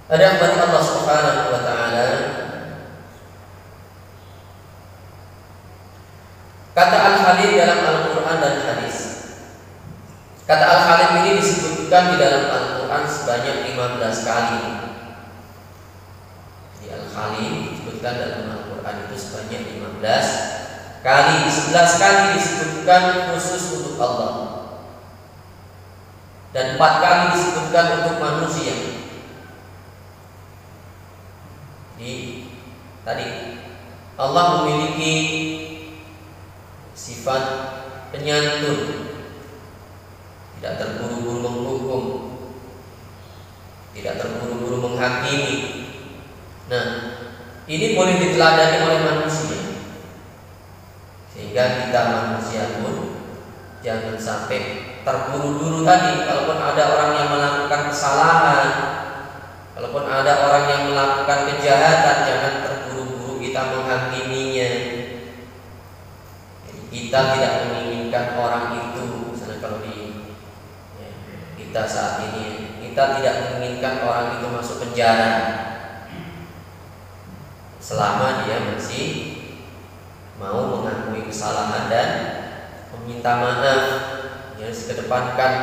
Ada firman Allah Subhanahu wa taala, kata Al-Halim dalam Al-Qur'an dan hadis. Kata Al-Halim ini disebutkan di dalam Al-Qur'an sebanyak 15 kali. Jadi Al-Halim disebutkan dalam Al-Qur'an itu sebanyak 15 kali. 11 kali disebutkan khusus untuk Allah, dan 4 kali disebutkan untuk manusia. Jadi tadi Allah memiliki sifat penyantun, tidak terburu-buru menghukum, tidak terburu-buru menghakimi. Nah, ini boleh diteladani oleh manusia, sehingga kita manusia pun jangan sampai terburu-buru tadi. Kalaupun ada orang yang melakukan kesalahan, kalaupun ada orang yang melakukan kejahatan, jangan terburu-buru kita menghakiminya. Jadi kita tidak menginginkan orang itu, misalnya kalau kita saat ini, kita tidak menginginkan orang itu masuk penjara selama dia masih mau mengakui kesalahan dan meminta maaf. Yang dikedepankan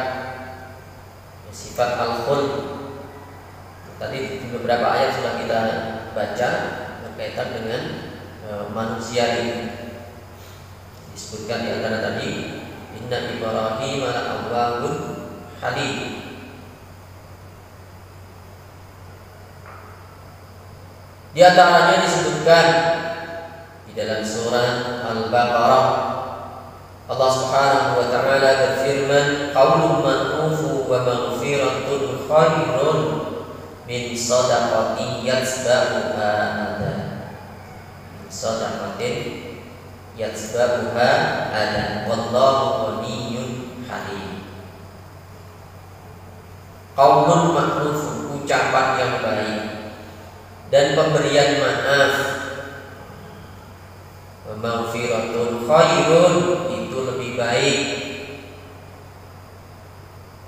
sifat al-khul. Tadi di beberapa ayat sudah kita baca berkaitan dengan manusia ini. Disebutkan di antara tadi, inna Ibrahim la'awwahun halim. Di antaranya disebutkan di dalam surah Al-Baqarah, Allah Subhanahu wa taala berfirman, qaulun ma'rufun wa maghfiratun khairun min shadaqatin yatsba'uha adha. Shadaqatin yatsba'uha adha, wallahu ghaniyyun halim. Qaulun ma'rufun, ucapan yang baik dan pemberian maaf. Wa maghfiratun khairun, itu lebih baik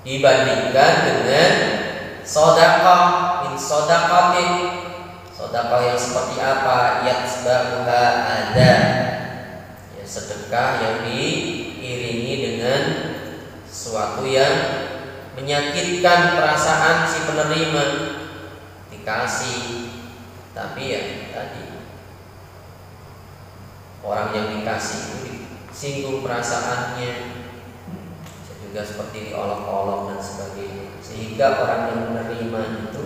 dibandingkan dengan sedekah. Min sedekatin, sedekah yang seperti apa? Yatsba'uha ada, ya, sedekah yang diiringi dengan sesuatu yang menyakitkan perasaan si penerima. Dikasih, tapi ya tadi orang yang dikasih itu disinggung perasaannya, bisa juga seperti diolok-olok dan sebagainya, sehingga orang yang menerima itu,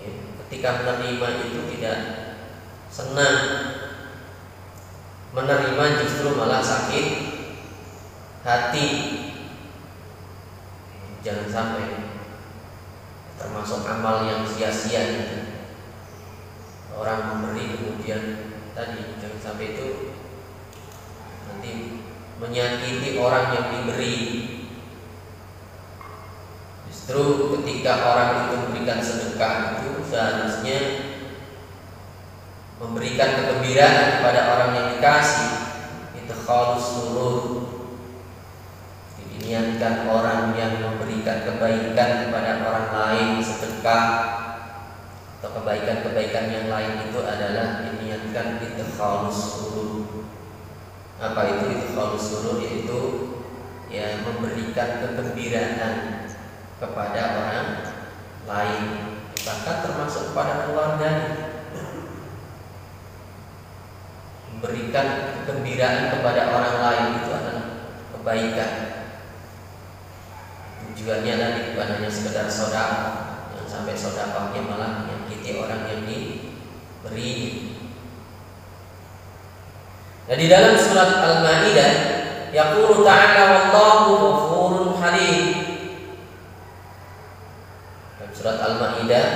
ya, ketika menerima itu tidak senang, menerima justru malah sakit hati. Jangan sampai termasuk amal yang sia-sia itu. Orang memberi kemudian tadi jangan sampai itu nanti menyakiti orang yang diberi. Justru ketika orang itu memberikan sedekah itu seharusnya memberikan kegembiraan kepada orang yang dikasih. Itu khalus surur, diniatkan orang yang memberikan kebaikan kepada orang lain, sedekah atau kebaikan-kebaikan yang lain itu adalah diniatkan idkhalus surur. Apa itu idkhalus surur? Yaitu ya memberikan kegembiraan kepada orang lain, bahkan termasuk kepada keluarga. Memberikan kegembiraan kepada orang lain itu adalah kebaikan. Tujuannya tadi bukan hanya sekedar sedekah, yang sampai sedekahnya malah menyakiti orang yang diberi. Nah, di dalam surat Al-Maidah, yaqulu ta'ala wallahu ghafurun halim. Dalam surat Al-Maidah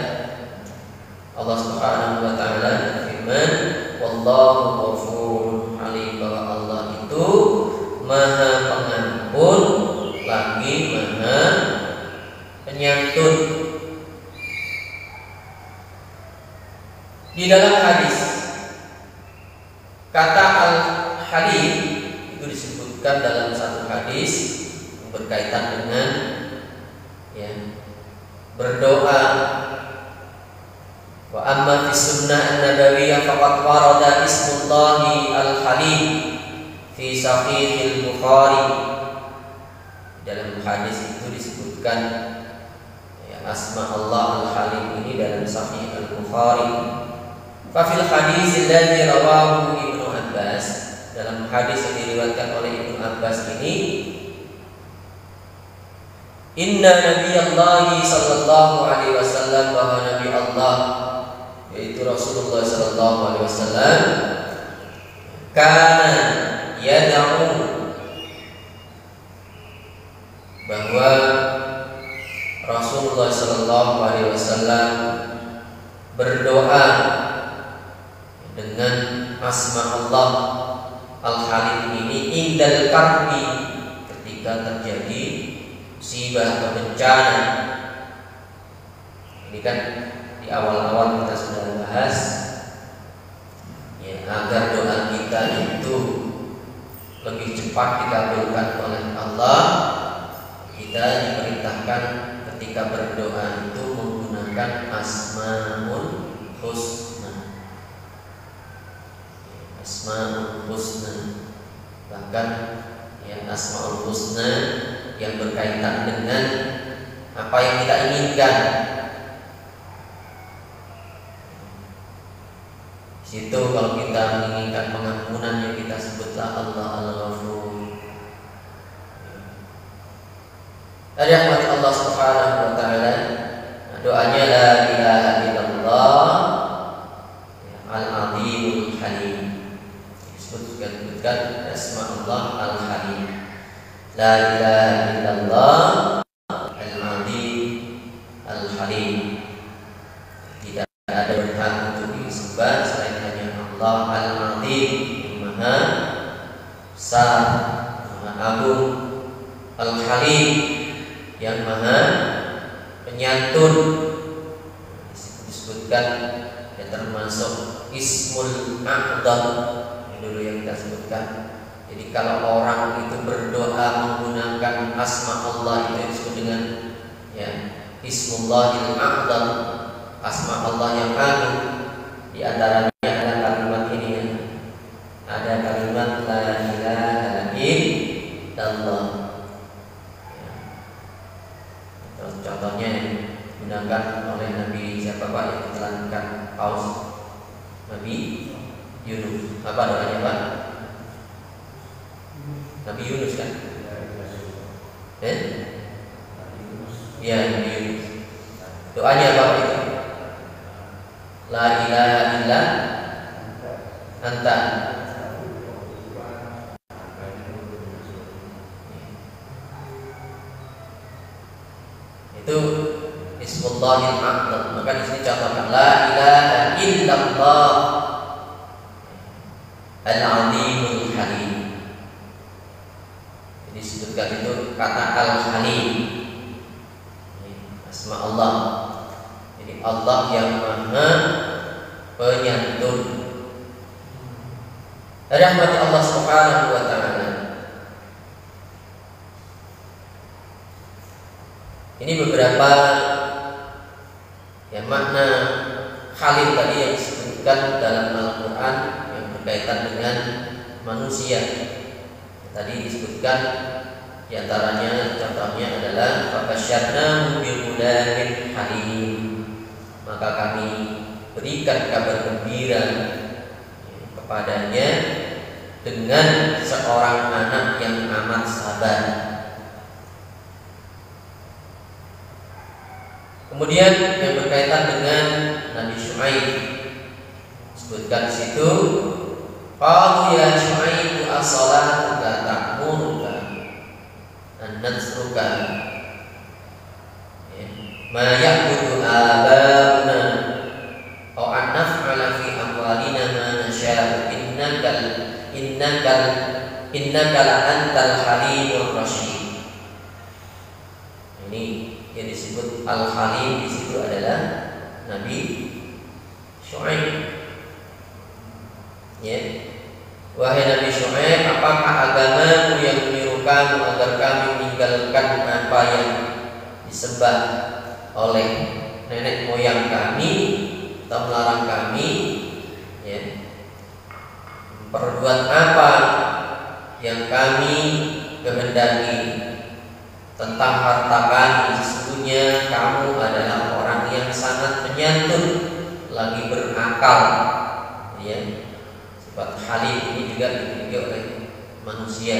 Allah Subhanahu wa taala berfirman, wallahu ghafurun halim, bahwa Allah itu Maha Pengampun lagi Maha Penyantun. Di dalam hadis kata Al-Halim itu disebutkan dalam satu hadis berkaitan dengan ya, berdoa Wa amma fi sunnah an-nabawiyyah faqad warada ismullahi al-halim fi sahih al-Bukhari. Dalam hadis itu disebutkan ya, asma Allah al-halim ini dalam sahih al-Bukhari. Fa fil hadis alladhi rawahu Ibnu Abbas, dalam hadis yang diriwayatkan oleh Ibnu Abbas ini, inna nabiyallahi sallallahu alaihi wasallam, bahwa nabi Allah yaitu Rasulullah sallallahu alaihi wasallam, kana yad'u, bahwa Rasulullah sallallahu alaihi wasallam berdoa dengan asma Allah al-halim ini indal karbi, ketika terjadi musibah atau bencana. Ini kan di awal-awal kita sudah bahas ya, agar doa kita itu lebih cepat dikabulkan oleh Allah, kita diperintahkan ketika berdoa itu menggunakan asmaul husna. Asmaul husna, bahkan ya, asmaul husna yang berkaitan dengan apa yang kita inginkan. Situ kalau kita menginginkan pengampunan, yang kita sebutlah Allah al-Ghafur. Dari rahmat Allah Subhanahu wa taala, doanya la ilaha illallah al-azimul halim. Disebutkan asma Allah al-halim. La ilaha illallah al-azim al-halim. Tidak ada berhak untuk disembah selain hanya Allah al-azim, yang maha besar, maha agung, al-halim, yang maha penyantun. Disebutkan ya, termasuk ismul a'dham yang dulu yang kita sebutkan. Jadi kalau orang itu berdoa menggunakan asma Allah, itu disebut dengan ya, Ismullahil A'dham, asma Allah yang agung. Di antaranya ada kalimat ini ya. Ada kalimat la ilaha illallah. Ya. Contohnya yang digunakan oleh Nabi siapa Pak yang ditelankan paus? Nabi Yunus. Apa doanya Pak? Nabi Yunus kan? Ya, Nabi Yunus. Doanya apa itu? La ilaha illa anta. Itu Ismullahil A'dham. Maka di sini contohkan la ilaha illallah al-azimul halim. Disebutkan itu kata al-halim, asma Allah. Jadi Allah yang maha penyantun. Rahmat Allah Subhanahu wa taala. Ini beberapa ya, makna halim tadi yang disebutkan dalam Al-Quran yang berkaitan dengan manusia. Tadi disebutkan diantaranya contohnya adalah fabasyarnahu bighulamin halim, maka kami berikan kabar gembira kepadanya dengan seorang anak yang amat sabar. Kemudian yang berkaitan dengan Nabi Syuaib disebutkan di situ, qalu ya Syuaib as-salatuka ta'muruka an nasruka ma ya'budu abauna aw an naf'ala fi amwalina ma nasha'u innaka la antal halimur rasyid. Ini yang disebut al-halim di situ adalah Nabi Syuaib. Ya. Wahai Nabi Syuaib, apakah agamamu yang menyuruh kamu agar kami meninggalkan apa yang disembah oleh nenek moyang kami, atau melarang kami, ya, perbuat apa yang kami kehendaki tentang harta kami. Sesungguhnya kamu adalah orang yang sangat menyantun, lagi berakal, ya. Sifat halim ini juga dimiliki oleh manusia,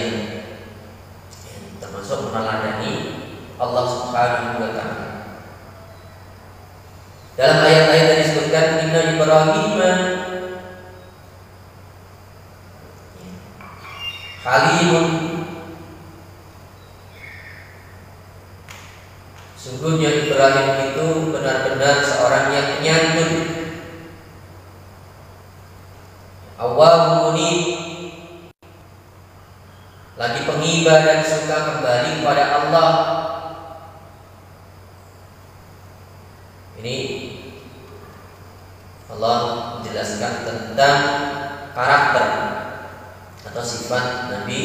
ya, termasuk meneladani Allah Subhanahu wa Ta'ala. Dalam ayat-ayat yang disebutkan Inna Ibrahim halimun, sungguhnya Ibrahim itu benar-benar seorang yang menyantun, awwahun munib, lagi pengibar dan suka kembali kepada Allah. Ini Allah menjelaskan tentang karakter atau sifat Nabi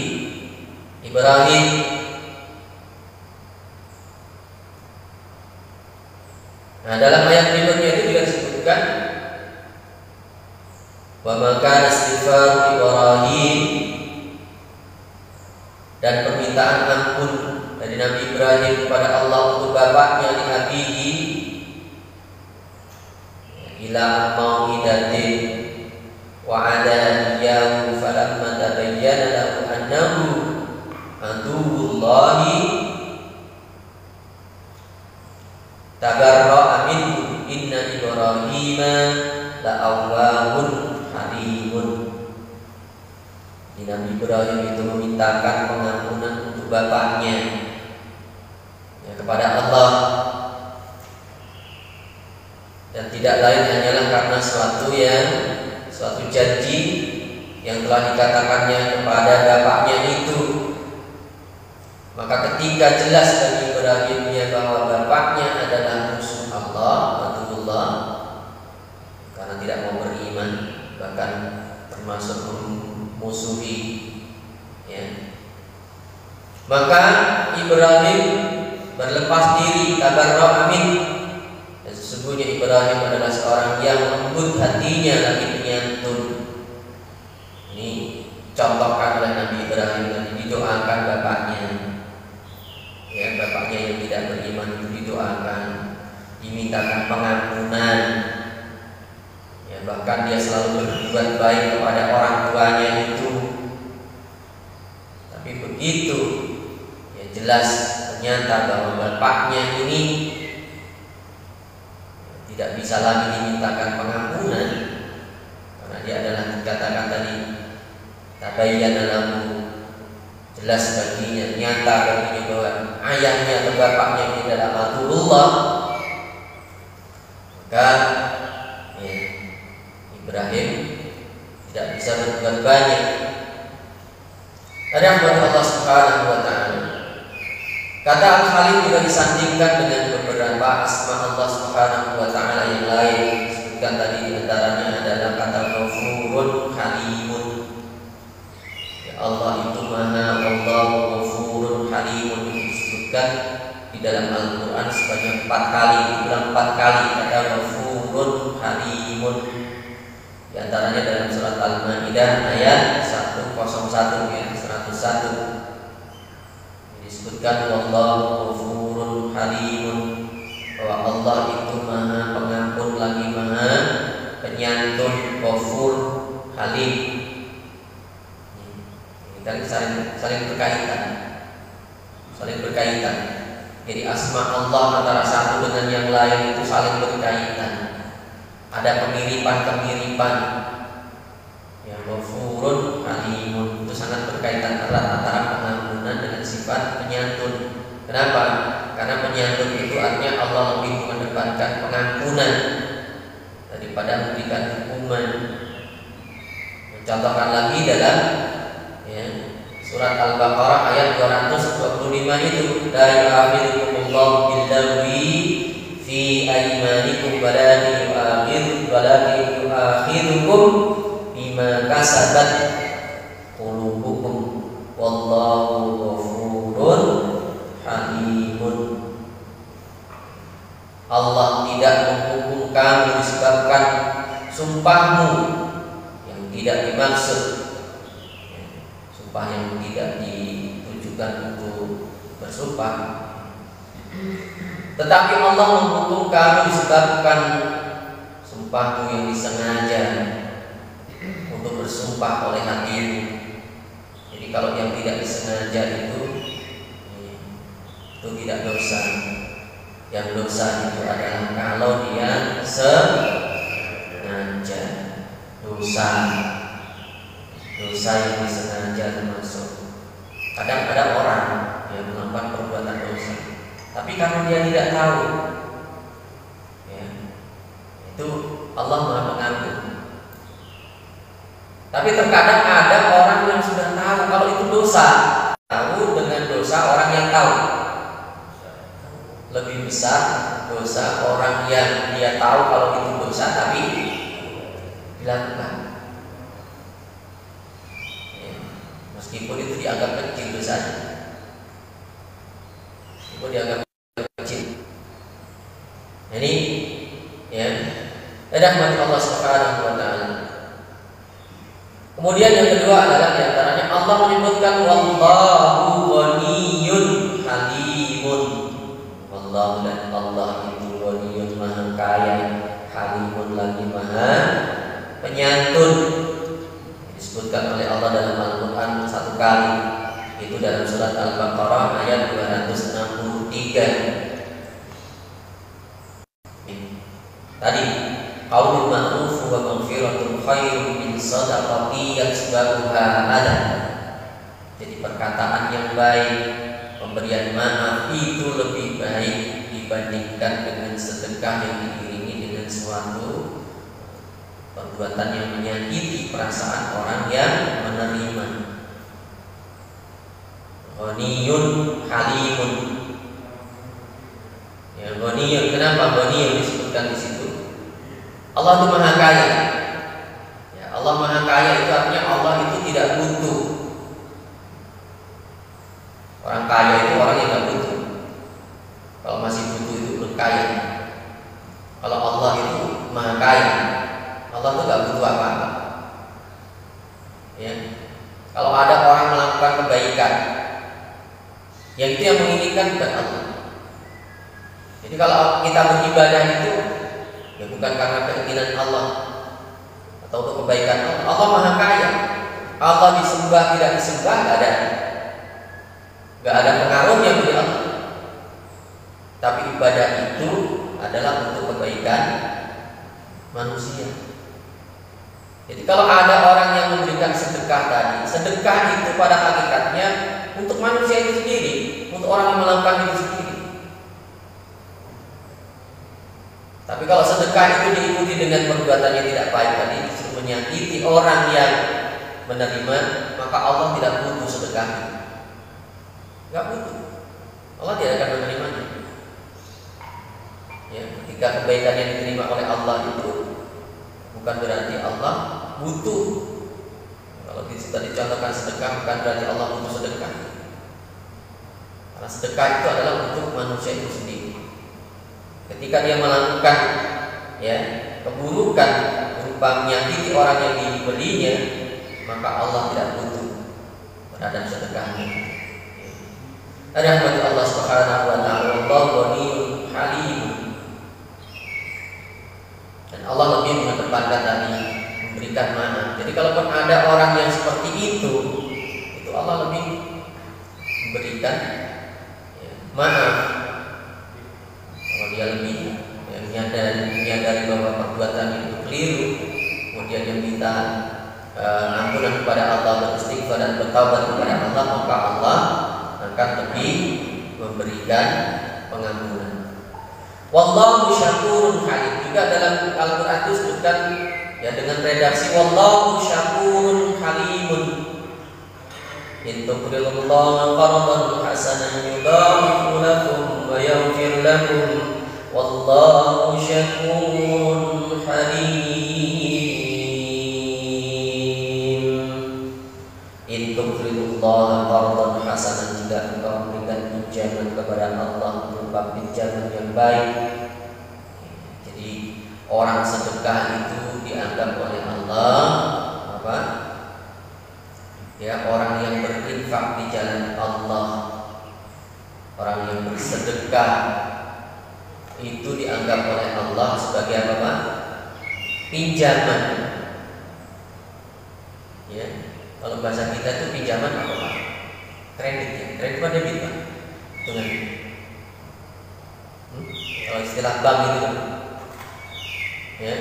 Ibrahim. Nah, dalam ayat berikutnya itu juga disebutkan wa maka istighfar Ibrahim, dan permintaan ampun dari Nabi Ibrahim kepada Allah untuk bapaknya di abihi ila mau'idatin wa'ada iyyahu falamma tabayyana lahu annahu aduwwullahi tabarra'a minhu inna Ibrahima la'awwahun halimun. Nabi Ibrahim itu memintakan pengampunan untuk bapaknya, ya, kepada Allah, dan tidak lain hanyalah karena suatu janji yang telah dikatakannya kepada bapaknya itu. Maka ketika jelas bagi Ibrahimnya bahwa bapaknya adalah musuh Allah, Abdullah, karena tidak mau beriman, bahkan termasuk memusuhi, ya, maka Ibrahim berlepas diri, tabarra' min. Sesungguhnya Ibrahim adalah seorang yang lembut hatinya, lagi penyantun. Ini contohkan oleh Nabi Ibrahim dan didoakan bapaknya, ya, bapaknya yang tidak beriman itu didoakan, dimintakan pengampunan, ya, bahkan dia selalu berbuat baik kepada orang tuanya itu. Tapi begitu, ya, jelas ternyata bahwa bapaknya ini tidak bisa lagi dimintakan pengampunan, karena dia adalah dikatakan tadi tabayyana lahu, jelas baginya, nyata baginya bahwa ayahnya atau bapaknya ini adalah Abdullah. Maka, ya, Ibrahim tidak bisa berbuat banyak. Ada buat Allah Subhanahu wa Ta'ala. Kata Al-Halim juga disandingkan dengan beberapa asma Allah Subhanahu wa Ta'ala yang lain. Disebutkan tadi antaranya adalah kata Ghafurun Halimun. Ya, Allah itu Maha, Allah Ghafurun Halimun, disebutkan di dalam Al-Quran sebanyak 4 kali, diulang 4 kali kata Ghafurun Halimun. Di antaranya dalam surat Al-Maidah ayat 101, ya, 101. Disebutkan wallahu ghafurun halimun, bahwa Allah itu Maha Pengampun lagi Maha Penyantun, Ghafur, Halim. Ini kan saling berkaitan. Jadi asma Allah antara satu dengan yang lain itu saling berkaitan. Ada kemiripan. Ya, Ghafurun Halimun itu sangat berkaitan erat antara pengampunan dengan sifat penyantun. Kenapa? Karena penyantun itu artinya Allah lebih mengedepankan pengampunan daripada memberikan hukuman. Mencontohkan lagi dalam, ya, surat Al-Baqarah ayat 225 itu, la yu'akhidukumullahu billaghwi fi aymanikum walakin yu'akhidukum bima kasabat qulubukum wallahu ghafurun halimun. Allah tidak menghukum menghukum kamu disebabkan sumpahmu yang tidak dimaksud, sumpah yang tidak ditujukan untuk bersumpah. Tetapi Allah menghukum kamu disebabkan sumpahmu yang disengaja untuk bersumpah oleh hatimu. Jadi kalau yang tidak disengaja itu tidak dosa. Yang dosa itu adalah kalau dia sengaja. Dosa yang disengaja termasuk. Kadang ada orang yang melakukan perbuatan dosa, tapi karena dia tidak tahu, ya, itu Allah Maha Pengampun. Tapi terkadang ada orang yang sudah tahu kalau itu dosa. Tahu dengan dosa orang yang tahu. Lebih besar dosa orang yang dia tahu kalau itu dosa tapi dilakukan, ya, meskipun itu dianggap kecil dosanya, meskipun dianggap kecil. Ini ya, rahmat Allah Subhanahu wa taala. Kemudian yang kedua adalah diantaranya Allah menyebutkan wallahu ghaniyyun halimun. Allah dan Allah itu Ghaniyun, maha kaya, Halimun lagi maha penyantun. Disebutkan oleh Allah dalam Al-Quran satu kali, itu dalam surat Al-Baqarah ayat 263. Tadi qaulun ma'ruf wa maghfiratun khairun min shadaqati yatba'uha adhan. Jadi perkataan yang baik, pemberian maaf itu lebih baik dibandingkan dengan sedekah yang diiringi dengan suatu perbuatan yang menyakiti perasaan orang yang menerima. Ghaniyun halimun. Ya, ghaniyun, kenapa ghaniyun disebutkan di situ? Allah itu maha kaya. Ya, Allah maha kaya itu artinya Allah itu tidak butuh. Orang kaya itu orang yang tidak butuh. Kalau masih butuh itu belum kaya. Kalau Allah itu maha kaya, Allah itu tidak butuh apa-apa. Ya. Kalau ada orang melakukan kebaikan, yang itu yang menginginkan bukan Allah. Jadi kalau kita beribadah itu ya bukan karena keinginan Allah atau untuk kebaikan Allah. Allah maha kaya. Allah disembah tidak disembah Gak ada pengaruhnya bagi Allah. Tapi ibadah itu adalah untuk kebaikan manusia. Jadi kalau ada orang yang memberikan sedekah tadi, sedekah itu pada hakikatnya untuk manusia itu sendiri, untuk orang yang melakukan itu sendiri. Tapi kalau sedekah itu diikuti dengan perbuatan yang tidak baik tadi, justru menyakiti orang yang menerima, maka Allah tidak butuh sedekah. Gak butuh. Allah tidak akan menerimanya. Ya, ketika kebaikan yang diterima oleh Allah itu bukan berarti Allah butuh. Kalau kita dicontohkan sedekah, bukan berarti Allah butuh sedekah. Karena sedekah itu adalah untuk manusia itu sendiri. Ketika dia melakukan ya keburukan berupa menyakiti orang yang diberinya, maka Allah tidak butuh terhadap sedekahnya. Rahmat Allah Subhanahu wa taala, Allahu Ghaniyun Halim. Dan Allah lebih mengedepankan tadi memberikan maaf. Jadi kalaupun ada orang yang seperti itu Allah lebih memberikan ya, maaf. Kalau dia lebih menyadari bahwa perbuatan itu keliru, kemudian dia minta ampunan kepada Allah, beristighfar dan bertaubat kepada Allah, maka Allah akan lebih memberikan pengampunan. Wallahu syakurun halim. Juga dalam Al-Quran itu disebutkan ya dengan redaksi wallahu syakurun halimun. In tuqridullaha qardan hasanan yudha'ifu lakum wa yaghfir lakum wallahu syakurun halim. In tuqridullaha qardan hasanan, jika engkau memberikan pinjaman kepada Allah berupa pinjaman yang baik. Jadi orang sedekah itu dianggap oleh Allah apa? Ya, orang yang berinfak di jalan Allah, orang yang bersedekah itu dianggap oleh Allah sebagai apa? Pinjaman. Ya, kalau bahasa kita itu pinjaman apa Pak? Kredit ya, kredit apa debit Pak? Dengan kalau istilah bank itu kan? Ya.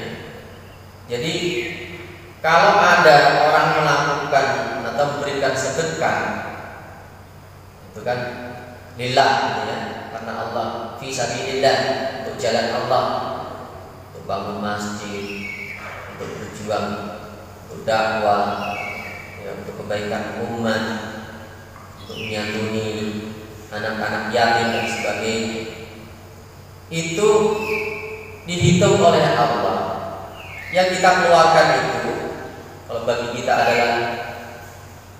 Jadi kalau ada orang melakukan atau memberikan sedekah itu kan lillah gitu ya, karena Allah, fi sabilillah, untuk jalan Allah, untuk bangun masjid, untuk berjuang, untuk dakwah, ya, untuk kebaikan umat, untuk menyantuni anak-anak yatim dan sebagainya, itu dihitung oleh Allah. Yang kita keluarkan itu, kalau bagi kita adalah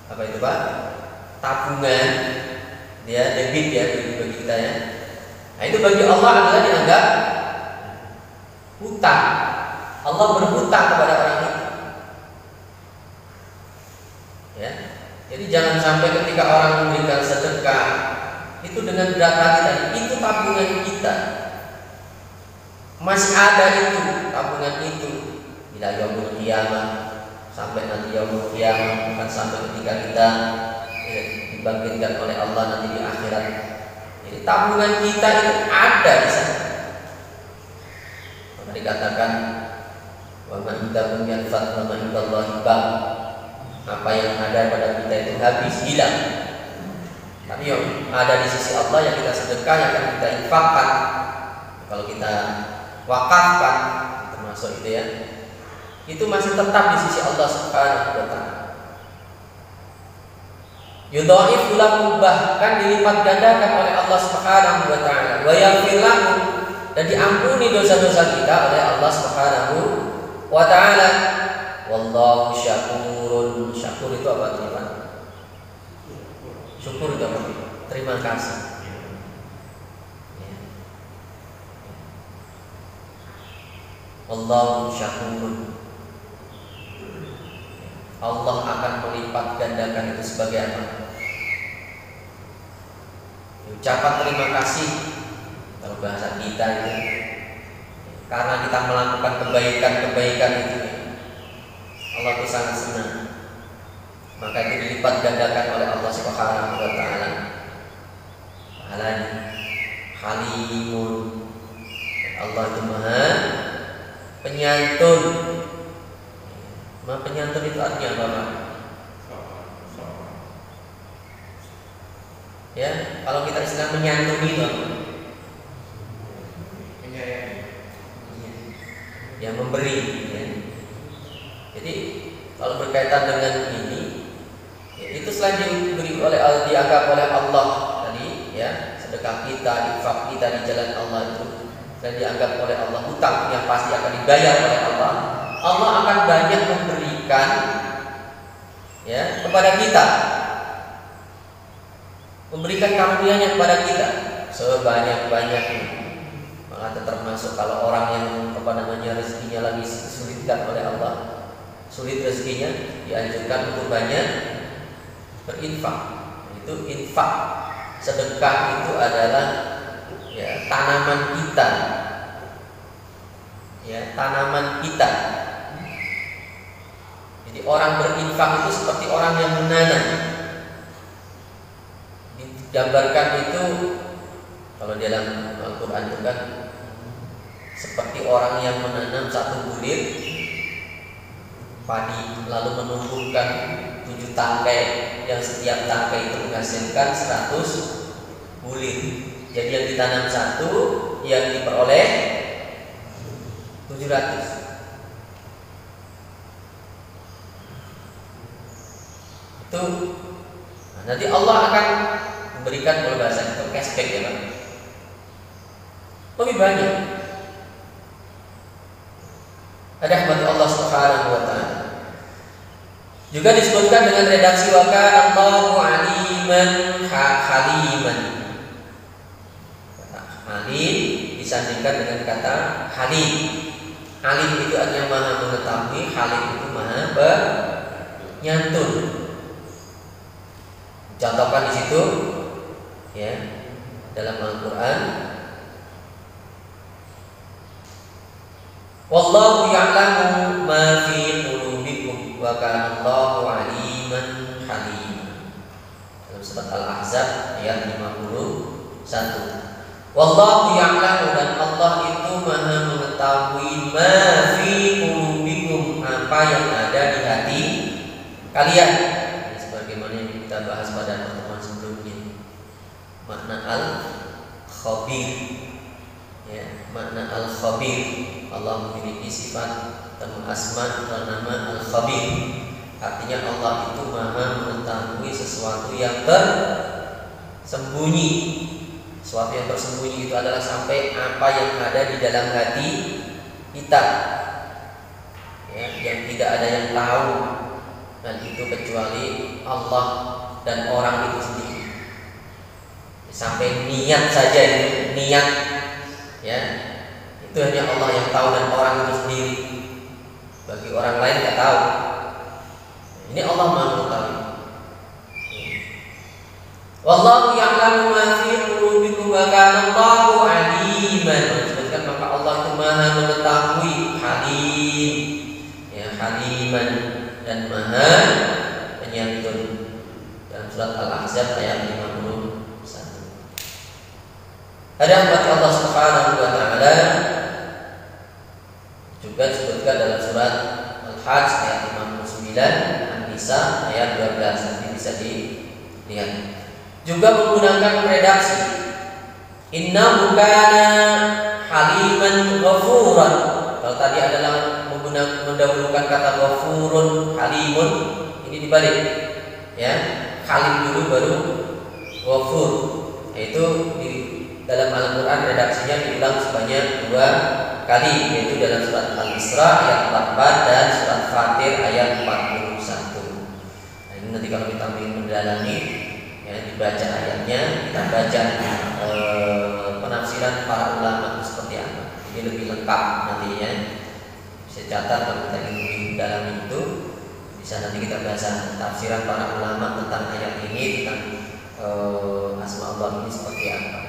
apa itu Pak? Tabungan, ya, debit ya bagi kita ya. Nah, itu bagi Allah adalah dianggap hutang. Allah berhutang kepada orang itu. Ya. Jadi jangan sampai ketika orang memberikan sedekah itu dengan berat hati tadi, itu tabungan kita. Masih ada itu tabungan itu bila yaumul qiyamah, sampai nanti yaumul qiyamah, akan sampai ketika kita dibangkitkan oleh Allah nanti di akhirat. Jadi tabungan kita itu ada di sana. Maka dikatakan wa ma indakum yanfad wa ma indallahi baq. Apa yang ada pada kita itu habis, hilang. Tapi yang ada di sisi Allah yang kita sedekah, yang akan kita infakkan, kalau kita wakafkan, termasuk itu ya, itu masih tetap di sisi Allah Subhanahu wa taala. Yudhaif lakum, bahkan dilipat gandakan oleh Allah Subhanahu wa taala. Wa yaghfir lakum, dan diampuni dosa-dosa kita oleh Allah Subhanahu wa taala. Wallahu syakurun. Syakur itu apa teman? Syukur itu apa? Terima kasih. Allahu syakurun. Allah akan melipat gandakan itu sebagai apa? Ucapan terima kasih. Kalau bahasa kita itu, karena kita melakukan kebaikan-kebaikan itu, Allah itu sangat senang. Maka itu dilipat gandakan oleh Allah Subhanahu wa taala. Pahalanya Halimun. Allah itu Maha Penyantun. Maha Penyantun itu artinya apa? Ya, kalau kita istilah menyantuni itu apa? Ya, memberi ya. Jadi kalau berkaitan dengan ini ya, itu selain diberi oleh dianggap oleh Allah tadi ya, sedekah kita, infak kita di jalan Allah itu dan dianggap oleh Allah hutang yang pasti akan dibayar oleh Allah. Allah akan banyak memberikan ya kepada kita, memberikan karunia-Nya kepada kita sebanyak-banyaknya. Maka termasuk kalau orang yang rezekinya lagi disulitkan oleh Allah, sulit rezekinya, dianjurkan untuk banyak berinfak. Itu infak, sedekah itu adalah ya tanaman kita, ya tanaman kita. Jadi orang berinfak itu seperti orang yang menanam. Digambarkan itu kalau dalam Al-Quran itu kan seperti orang yang menanam satu bulir padi, lalu menumbuhkan 7 tangkai yang setiap tangkai itu menghasilkan 100 bulir. Jadi yang ditanam 1, yang diperoleh 700. Itu nanti Allah akan memberikan, kalau bahasa itu cashback ya Pak, lebih banyak. Ada kepada Allah Subhanahu wa taala. Juga disebutkan dengan redaksi wa kana Allahu aliman haliman. Kata halim disandingkan dengan kata halim. Alim itu artinya maha mengetahui, halim itu maha penyantun. Contohkan di situ ya dalam Al-Qur'an, wallahu ya'lamu ma fi qulubikum wa kana Allahu 'aliman halim. Dalam surat Al-Ahzab ayat 51. Wallahu ya'lamu, dan Allah itu maha mengetahui ma fi qulubikum, apa yang ada di hati kalian. Ini sebagaimana yang kita bahas pada pertemuan sebelumnya. Makna al-khabir ya, makna al-khabir. Allah memiliki sifat atau asma atau nama al-khabir. Artinya Allah itu maha mengetahui sesuatu yang tersembunyi. Sesuatu yang tersembunyi itu adalah sampai apa yang ada di dalam hati kita ya, yang tidak ada yang tahu, dan itu kecuali Allah dan orang itu sendiri. Sampai niat saja, itu niat ya, itu hanya Allah yang tahu dan orang itu sendiri. Bagi orang lain nggak tahu. Ini Allah Maha mengetahui. Wallahu ya'lamu ma fi qulubikum wa kana Allahu 'aliman. Disebutkan maka Allah itu Maha mengetahui, halim ya, haliman, dan maha penyantun. Dalam surat Al-Ahzab ayat 51. Ada bagi Allah Subhanahu wa taala juga disebutkan dalam surat Al-Hajj ayat 59, An-Nisa ayat 12. Nanti bisa dilihat. Juga menggunakan redaksi innahu kana haliman ghafuran. Kalau tadi adalah mendahulukan kata ghafurun, halimun, ini dibalik ya, halim dulu baru ghafur. Yaitu di dalam Al-Qur'an redaksinya diulang sebanyak 2 kali, yaitu dalam surat Al-Isra ayat 44 dan surat Fatir ayat 41. Nah, ini nanti kalau kita ingin mendalami ya, dibaca ayatnya, kita baca penafsiran para ulama itu seperti apa. Ini lebih lengkap nantinya. Bisa catat kalau kita ingin lebih mendalami itu, bisa nanti kita baca tafsiran para ulama tentang ayat ini, tentang asma Allah ini seperti apa.